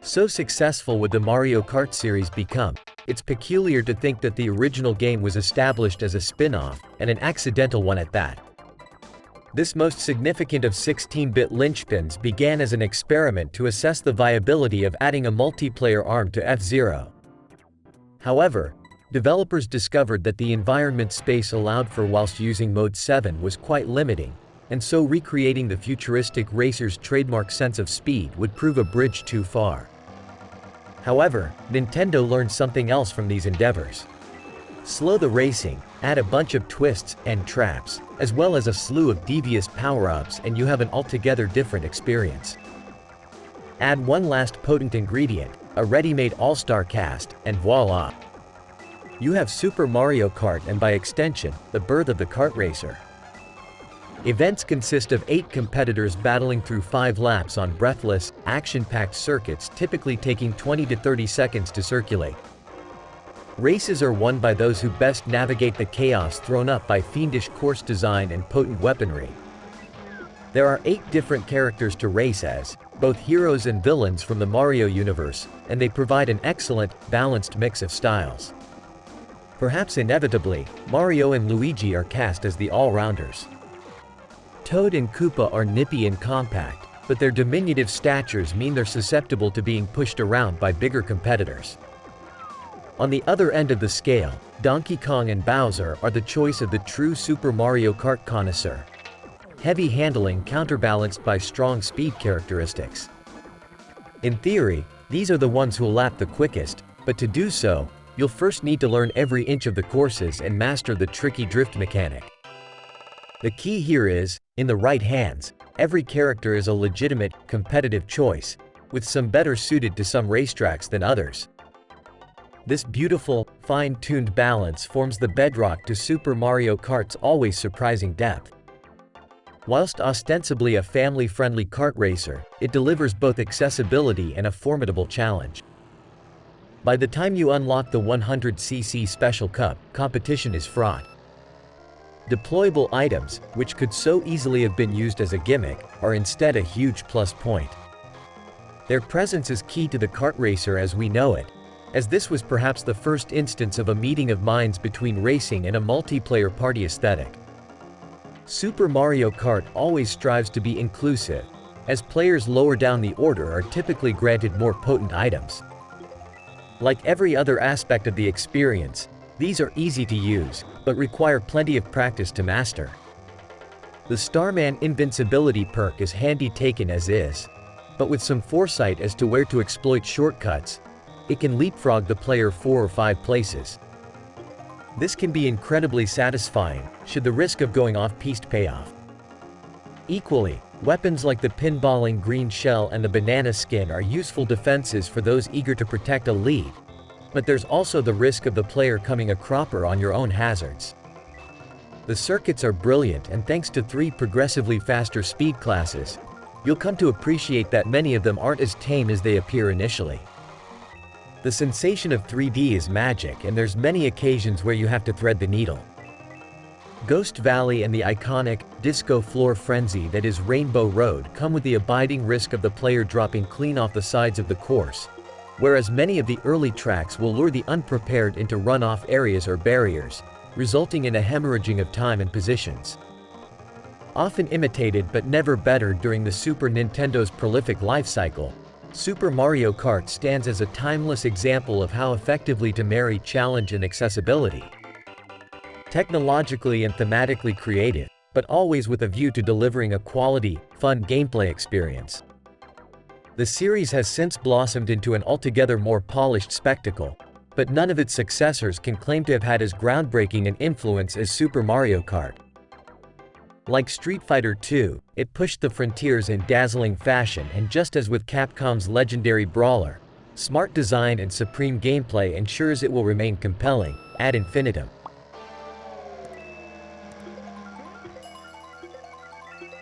So successful would the Mario Kart series become, it's peculiar to think that the original game was established as a spin-off, and an accidental one at that. This most significant of 16-bit linchpins began as an experiment to assess the viability of adding a multiplayer arm to F-Zero. However, developers discovered that the environment space allowed for whilst using Mode 7 was quite limiting, and so recreating the futuristic racer's trademark sense of speed would prove a bridge too far. However, Nintendo learned something else from these endeavors. Slow the racing, add a bunch of twists and traps, as well as a slew of devious power-ups, and you have an altogether different experience. Add one last potent ingredient, a ready-made all-star cast, and voila! You have Super Mario Kart and by extension, the birth of the kart racer. Events consist of 8 competitors battling through 5 laps on breathless, action-packed circuits typically taking 20 to 30 seconds to circulate. Races are won by those who best navigate the chaos thrown up by fiendish course design and potent weaponry. There are 8 different characters to race as, both heroes and villains from the Mario universe, and they provide an excellent, balanced mix of styles. Perhaps inevitably, Mario and Luigi are cast as the all-rounders. Toad and Koopa are nippy and compact, but their diminutive statures mean they're susceptible to being pushed around by bigger competitors. On the other end of the scale, Donkey Kong and Bowser are the choice of the true Super Mario Kart connoisseur. Heavy handling counterbalanced by strong speed characteristics. In theory, these are the ones who'll lap the quickest, but to do so, you'll first need to learn every inch of the courses and master the tricky drift mechanic. The key here is, in the right hands, every character is a legitimate, competitive choice, with some better suited to some racetracks than others. This beautiful, fine-tuned balance forms the bedrock to Super Mario Kart's always surprising depth. Whilst ostensibly a family-friendly kart racer, it delivers both accessibility and a formidable challenge. By the time you unlock the 100cc Special Cup, competition is fraught. Deployable items, which could so easily have been used as a gimmick, are instead a huge plus point. Their presence is key to the kart racer as we know it, as this was perhaps the first instance of a meeting of minds between racing and a multiplayer party aesthetic. Super Mario Kart always strives to be inclusive, as players lower down the order are typically granted more potent items. Like every other aspect of the experience, these are easy to use, but require plenty of practice to master. The Starman invincibility perk is handy taken as is, but with some foresight as to where to exploit shortcuts, it can leapfrog the player 4 or 5 places. This can be incredibly satisfying, should the risk of going off-piste pay off. Equally, weapons like the pinballing green shell and the banana skin are useful defenses for those eager to protect a lead, but there's also the risk of the player coming a cropper on your own hazards. The circuits are brilliant, and thanks to 3 progressively faster speed classes, you'll come to appreciate that many of them aren't as tame as they appear initially. The sensation of 3D is magic, and there's many occasions where you have to thread the needle. Ghost Valley and the iconic, disco floor frenzy that is Rainbow Road come with the abiding risk of the player dropping clean off the sides of the course, whereas many of the early tracks will lure the unprepared into runoff areas or barriers, resulting in a hemorrhaging of time and positions. Often imitated but never bettered during the Super Nintendo's prolific life cycle, Super Mario Kart stands as a timeless example of how effectively to marry challenge and accessibility. Technologically and thematically creative, but always with a view to delivering a quality, fun gameplay experience. The series has since blossomed into an altogether more polished spectacle, but none of its successors can claim to have had as groundbreaking an influence as Super Mario Kart. Like Street Fighter II, it pushed the frontiers in dazzling fashion, and just as with Capcom's legendary brawler, smart design and supreme gameplay ensures it will remain compelling, ad infinitum.